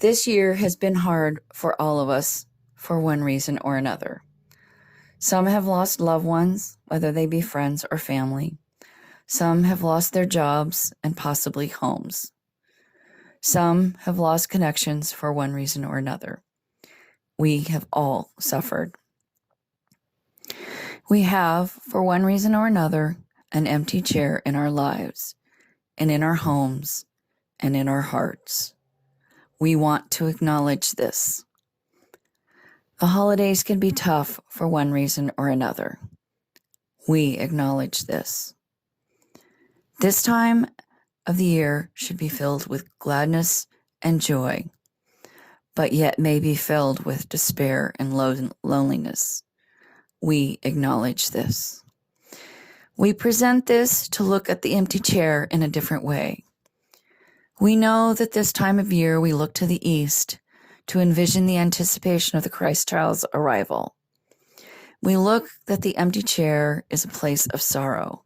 This year has been hard for all of us for one reason or another. Some have lost loved ones, whether they be friends or family. Some have lost their jobs and possibly homes. Some have lost connections for one reason or another. We have all suffered. We have, for one reason or another, an empty chair in our lives and in our homes and in our hearts. We want to acknowledge this. The holidays can be tough for one reason or another. We acknowledge this. This time of the year should be filled with gladness and joy, but yet may be filled with despair and loneliness. We acknowledge this. We present this to look at the empty chair in a different way. We know that this time of year we look to the east to envision the anticipation of the Christ child's arrival. We look that the empty chair is a place of sorrow.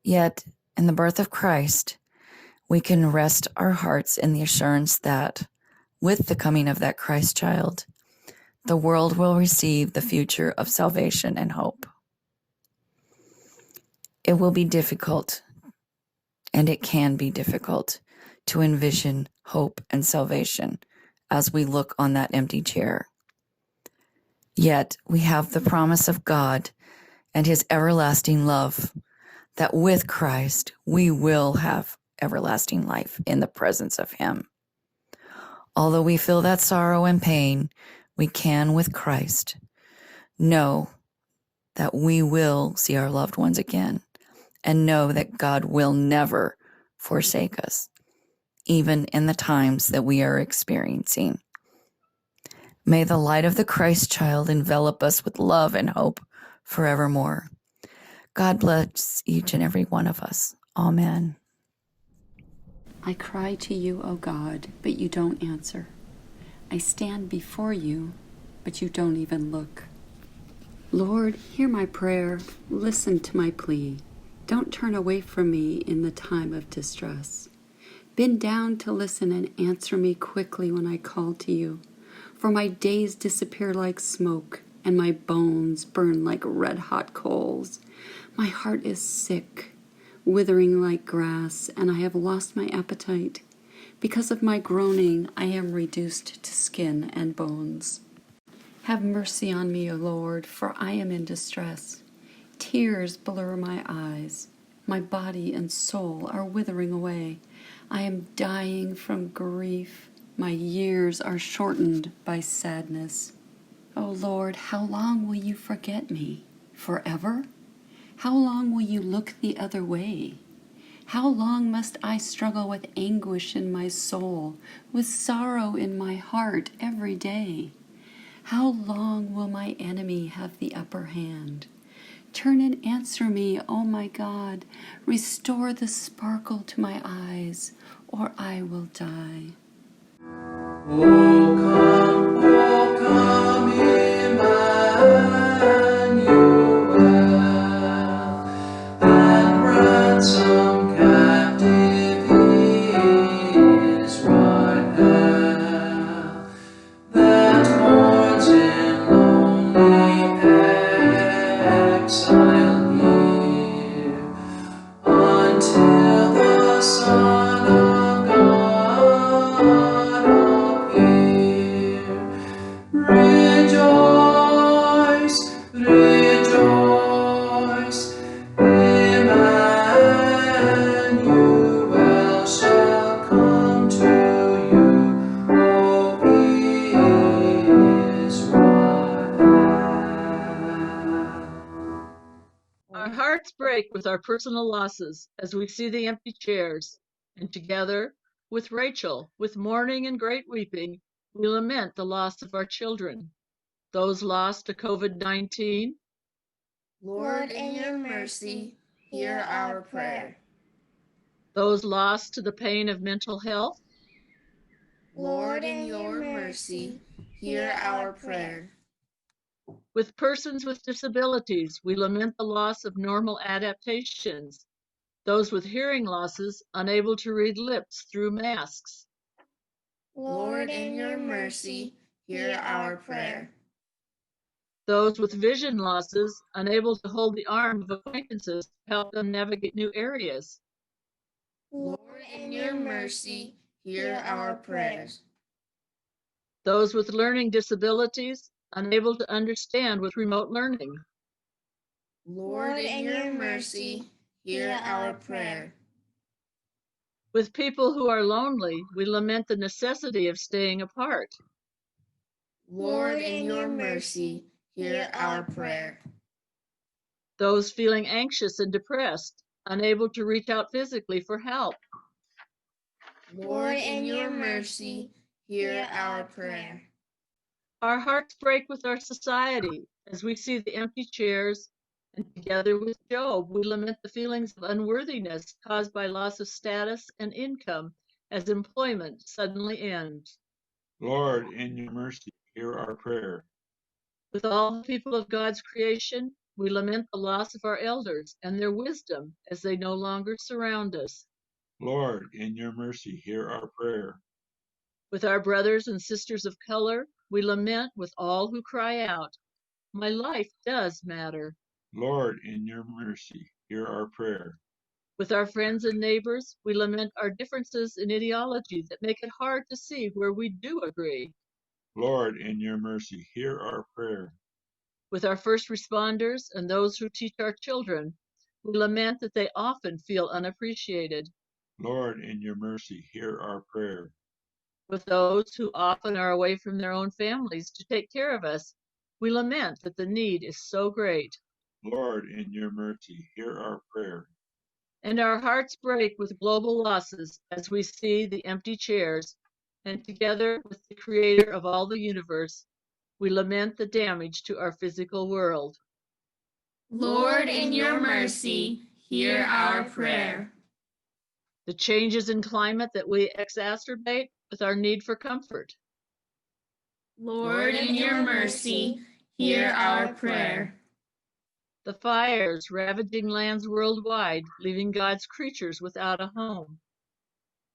Yet, in the birth of Christ, we can rest our hearts in the assurance that, with the coming of that Christ child, the world will receive the future of salvation and hope. It will be difficult, and it can be difficult, to envision hope and salvation as we look on that empty chair. Yet we have the promise of God and his everlasting love that with Christ we will have everlasting life in the presence of him. Although we feel that sorrow and pain, we can, with Christ, know that we will see our loved ones again and know that God will never forsake us, even in the times that we are experiencing. May the light of the Christ child envelop us with love and hope forevermore. God bless each and every one of us. Amen. I cry to you, O God, but you don't answer. I stand before you, but you don't even look. Lord, hear my prayer. Listen to my plea. Don't turn away from me in the time of distress. Bend down to listen and answer me quickly when I call to you. For my days disappear like smoke, and my bones burn like red-hot coals. My heart is sick, withering like grass, and I have lost my appetite. Because of my groaning, I am reduced to skin and bones. Have mercy on me, O Lord, for I am in distress. Tears blur my eyes. My body and soul are withering away. I am dying from grief. My years are shortened by sadness. O Lord, how long will you forget me? Forever? How long will you look the other way? How long must I struggle with anguish in my soul, with sorrow in my heart every day? How long will my enemy have the upper hand? Turn and answer me, O my God. Restore the sparkle to my eyes, or I will die. O come, Emmanuel, and ransom captive Israel, that mourns in lonely exile here, until the Son of God appear. Rejoice, rejoice, Emmanuel shall come to you, O Israel. Our hearts break with our personal losses as we see the empty chairs, and together with Rachel, with mourning and great weeping, we lament the loss of our children, those lost to COVID-19, Lord, in your mercy, hear our prayer. those lost to the pain of mental health, Lord, in your mercy, hear our prayer. with persons with disabilities, we lament the loss of normal adaptations, those with hearing losses unable to read lips through masks, Lord, in your mercy, hear our prayer. Those with vision losses, unable to hold the arm of acquaintances to help them navigate new areas. Lord, in your mercy, hear our prayers. Those with learning disabilities, unable to understand with remote learning. Lord, in your mercy, hear our prayer. With people who are lonely, we lament the necessity of staying apart. Lord, in your mercy, hear our prayer. Those feeling anxious and depressed, unable to reach out physically for help. Lord, in your mercy, hear our prayer. Our hearts break with our society as we see the empty chairs, and together with Job, we lament the feelings of unworthiness caused by loss of status and income as employment suddenly ends. Lord, in your mercy, hear our prayer. With all the people of God's creation, we lament the loss of our elders and their wisdom as they no longer surround us. Lord, in your mercy, hear our prayer. With our brothers and sisters of color, we lament with all who cry out, "My life does matter." Lord, in your mercy, hear our prayer. With our friends and neighbors, we lament our differences in ideology that make it hard to see where we do agree. Lord, in your mercy, hear our prayer. With our first responders and those who teach our children, we lament that they often feel unappreciated. Lord, in your mercy, hear our prayer. With those who often are away from their own families to take care of us, we lament that the need is so great. Lord, in your mercy, hear our prayer. And our hearts break with global losses as we see the empty chairs, and together with the creator of all the universe, we lament the damage to our physical world. Lord, in your mercy, hear our prayer. The changes in climate that we exacerbate with our need for comfort. Lord, in your mercy, hear our prayer. The fires ravaging lands worldwide, leaving God's creatures without a home.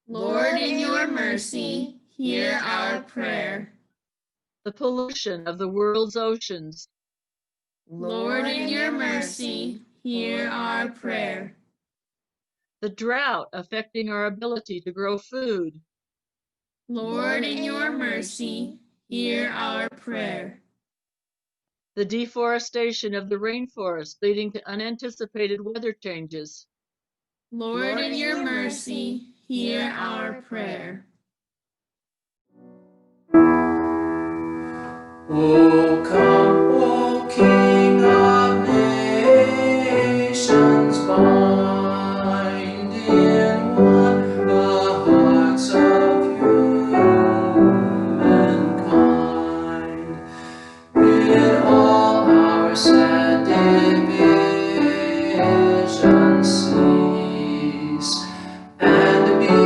Lord, in your mercy, hear our prayer. The pollution of the world's oceans. Lord, in your mercy, hear our prayer. The drought affecting our ability to grow food. Lord, in your mercy, hear our prayer. The deforestation of the rainforest leading to unanticipated weather changes. Lord, in your mercy, hear our prayer. O come, O King of nations, bind in one the hearts of humankind. Bid all our sad divisions cease, and be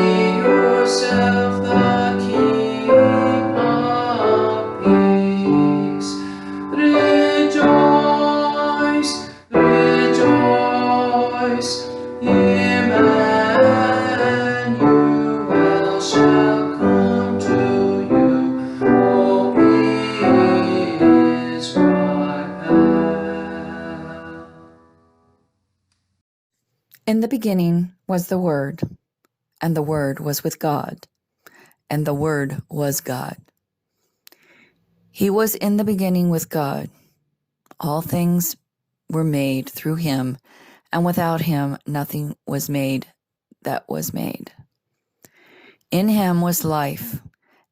yourself the King of peace. Rejoice, rejoice, Emmanuel shall come to you, O Israel. In the beginning was the Word, and the Word was with God, and the Word was God. He was in the beginning with God. All things were made through him, and without him nothing was made that was made. In him was life,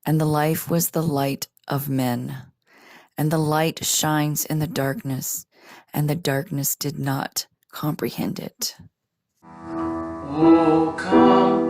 and the life was the light of men. And the light shines in the darkness, and the darkness did not comprehend it. O come,